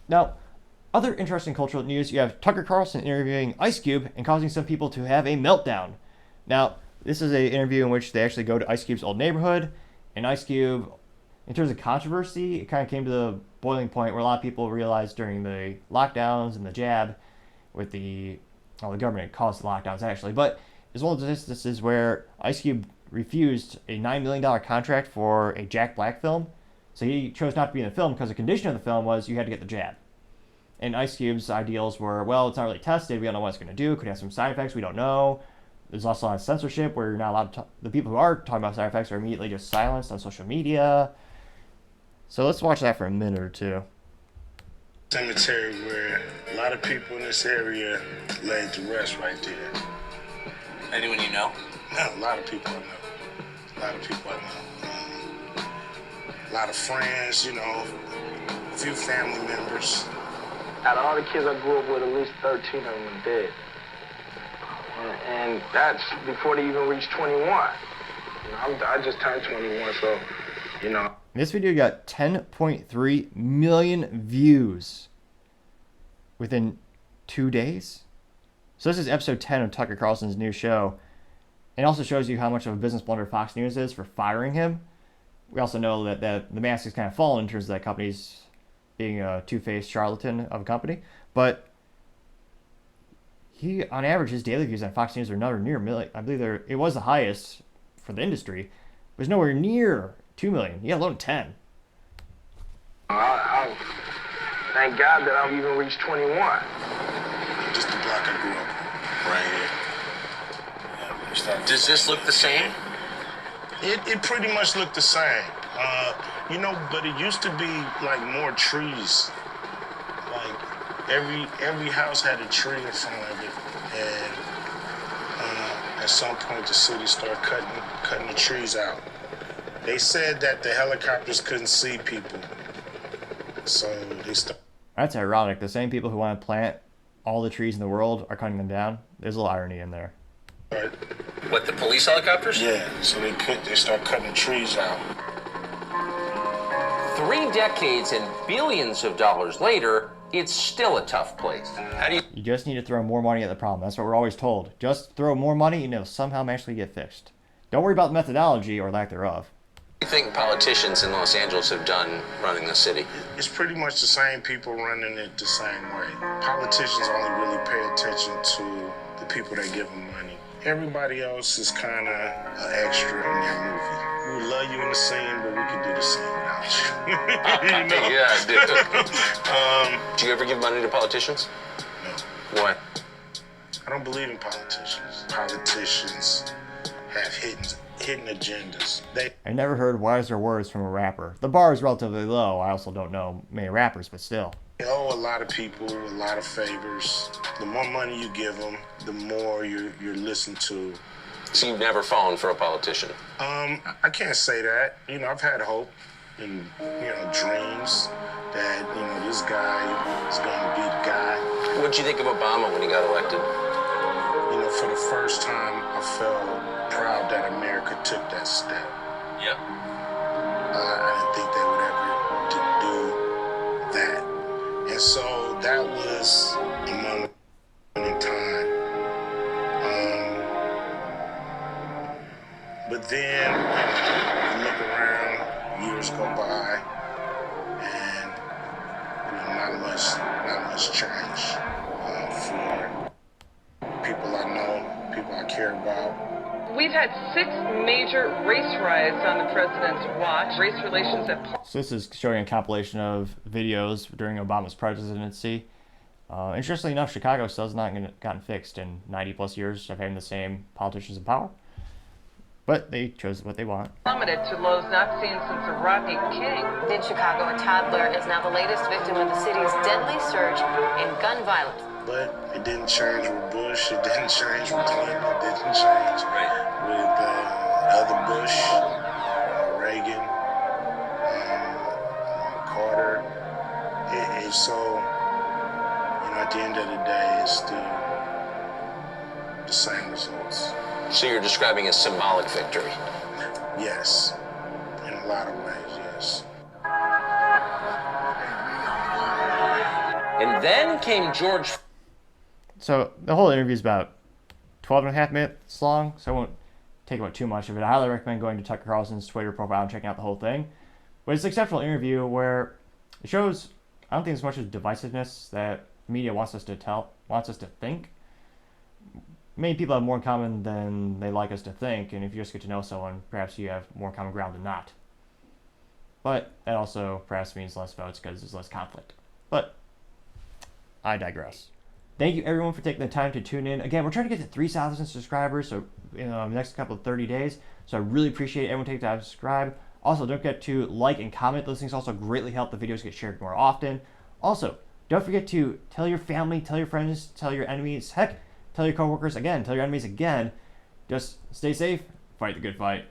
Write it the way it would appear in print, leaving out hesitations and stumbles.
Now, other interesting cultural news, you have Tucker Carlson interviewing Ice Cube and causing some people to have a meltdown. Now, this is an interview in which they actually go to Ice Cube's old neighborhood, and Ice Cube, in terms of controversy, it kind of came to the boiling point where a lot of people realized during the lockdowns and the jab with the government caused the lockdowns actually, but it's one of those instances where Ice Cube refused a $9 million contract for a Jack Black film. So he chose not to be in the film because the condition of the film was you had to get the jab. And Ice Cube's ideals were, well, it's not really tested. We don't know what it's going to do. It could have some side effects. We don't know. There's also a lot of censorship where you're not allowed to the people who are talking about side effects are immediately just silenced on social media. So let's watch that for a minute or two. Cemetery where a lot of people in this area laid to rest right there. Anyone you know? No, a lot of people I know. A lot of people I know. A lot of friends, you know, a few family members. Out of all the kids I grew up with, at least 13 of them are dead. And that's before they even reached 21. You know, I just turned 21, so, you know. This video got 10.3 million views within 2 days. So this is episode 10 of Tucker Carlson's new show. It also shows you how much of a business blunder Fox News is for firing him. We also know that the mask has kind of fallen in terms of that company's being a two-faced charlatan of a company. But he, on average, his daily views on Fox News are nowhere near a million. I believe it was the highest for the industry. It was nowhere near 2 million. He had alone 10. I thank God that I've even reached 21. Just the block I grew up right here. Yeah, Does this look the same? It pretty much looked the same. You know, but it used to be like more trees. Like every house had a tree in front of it, and at some point the city started cutting the trees out. They said that the helicopters couldn't see people, so they started. That's ironic. The same people who want to plant all the trees in the world are cutting them down. There's a little irony in there. What, the police helicopters? Yeah, so they start cutting the trees out. 3 decades and billions of dollars later, it's still a tough place. How do you You just need to throw more money at the problem. That's what we're always told. Just throw more money and it'll somehow magically get fixed. Don't worry about the methodology or lack thereof. think politicians in Los Angeles have done running the city? It's pretty much the same people running it the same way. Politicians only really pay attention to the people that give them money. Everybody else is kind of an extra in their movie. We love you in the scene, but we can do the scene without you. You know? Yeah, I do. Do you ever give money to politicians? No. Why? I don't believe in politicians. Politicians have hidden agendas. I never heard wiser words from a rapper. The bar is relatively low. I also don't know many rappers, but still. They owe a lot of people a lot of favors. The more money you give them, the more you're listened to. So you've never fallen for a politician? I can't say that. You know, I've had hope and, dreams that, this guy is going to be the guy. What'd you think of Obama when he got elected? For the first time, I felt proud that America took that step. Yeah. I didn't think they would ever do that. And so that was a moment in time. But then you look around, years go by, and not much change for people I know, people I care about. We've had 6 major race riots on the president's watch. Race relations at So this is showing a compilation of videos during Obama's presidency. Interestingly enough, Chicago still has not gotten fixed in 90 plus years of having the same politicians in power. But they chose what they want. plummeted to lows not seen since the Rodney King. In Chicago, a toddler is now the latest victim of the city's deadly surge in gun violence. But it didn't change with Bush, it didn't change with Clinton, it didn't change with other Bush, Reagan, Carter. So, at the end of the day, it's still the same results. So you're describing a symbolic victory? Yes, in a lot of ways, yes. Then came George. So the whole interview is about 12 and a half minutes long, so I won't take about too much of it. I highly recommend going to Tucker Carlson's Twitter profile and checking out the whole thing. But it's an exceptional interview where it shows, I don't think as much as divisiveness that media wants us to think. Many people have more in common than they like us to think, and if you just get to know someone, perhaps you have more common ground than not. But that also perhaps means less votes because there's less conflict. But I digress. Thank you everyone for taking the time to tune in. Again, we're trying to get to 3,000 subscribers so in the next couple of 30 days. So I really appreciate everyone taking the time to subscribe. Also, don't forget to like and comment. Those things also greatly help the videos get shared more often. Also, don't forget to tell your family, tell your friends, tell your enemies. Heck, tell your coworkers again, tell your enemies again. Just stay safe, fight the good fight.